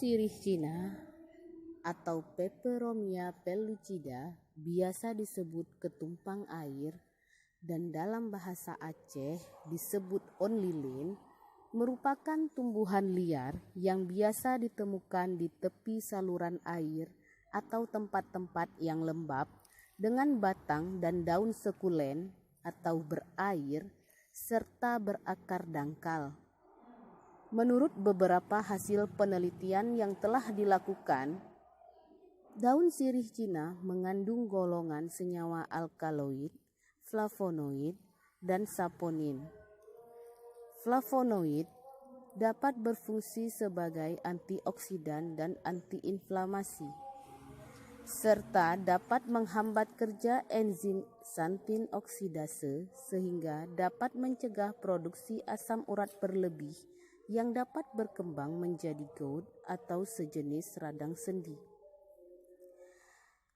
sirih Cina atau Peperomia pellucida biasa disebut ketumpang air dan dalam bahasa Aceh disebut on lilin, merupakan tumbuhan liar yang biasa ditemukan di tepi saluran air atau tempat-tempat yang lembab dengan batang dan daun sekulen atau berair serta berakar dangkal. Menurut beberapa hasil penelitian yang telah dilakukan, daun sirih Cina mengandung golongan senyawa alkaloid, flavonoid, dan saponin. Flavonoid dapat berfungsi sebagai antioksidan dan antiinflamasi, serta dapat menghambat kerja enzim xantin oksidase sehingga dapat mencegah produksi asam urat berlebih yang dapat berkembang menjadi gout atau sejenis radang sendi.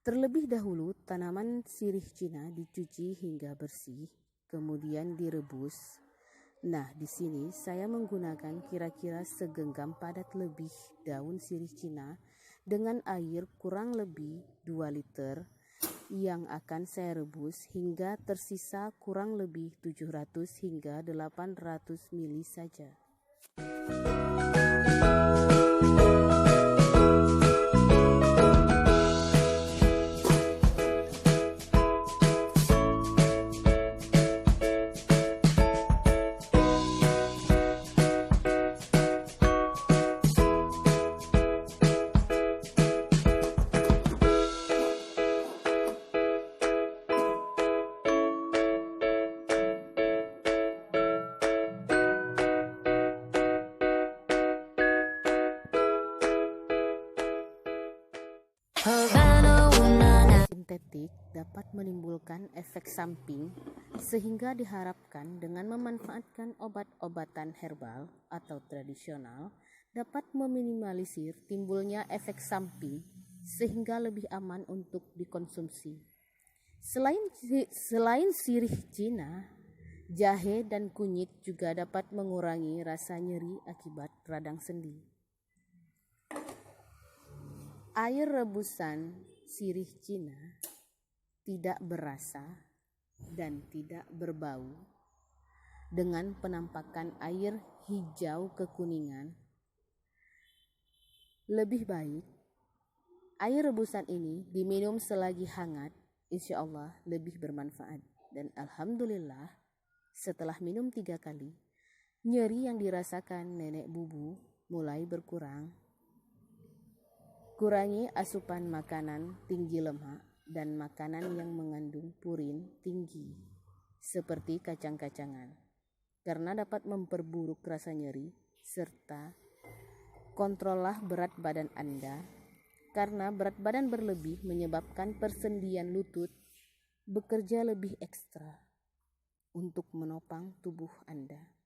Terlebih dahulu tanaman sirih Cina dicuci hingga bersih, kemudian direbus. Nah, di sini saya menggunakan kira-kira segenggam padat lebih daun sirih Cina dengan air kurang lebih 2 liter yang akan saya rebus hingga tersisa kurang lebih 700 hingga 800 ml saja. Sintetik dapat menimbulkan efek samping sehingga diharapkan dengan memanfaatkan obat-obatan herbal atau tradisional dapat meminimalisir timbulnya efek samping sehingga lebih aman untuk dikonsumsi. Selain sirih Cina, jahe dan kunyit juga dapat mengurangi rasa nyeri akibat radang sendi. Air rebusan sirih Cina tidak berasa dan tidak berbau dengan penampakan air hijau kekuningan. Lebih baik air rebusan ini diminum selagi hangat, insya Allah lebih bermanfaat. Dan alhamdulillah setelah minum 3 kali, nyeri yang dirasakan nenek bubu mulai berkurang. Kurangi asupan makanan tinggi lemak dan makanan yang mengandung purin tinggi seperti kacang-kacangan karena dapat memperburuk rasa nyeri, serta kontrollah berat badan Anda karena berat badan berlebih menyebabkan persendian lutut bekerja lebih ekstra untuk menopang tubuh Anda.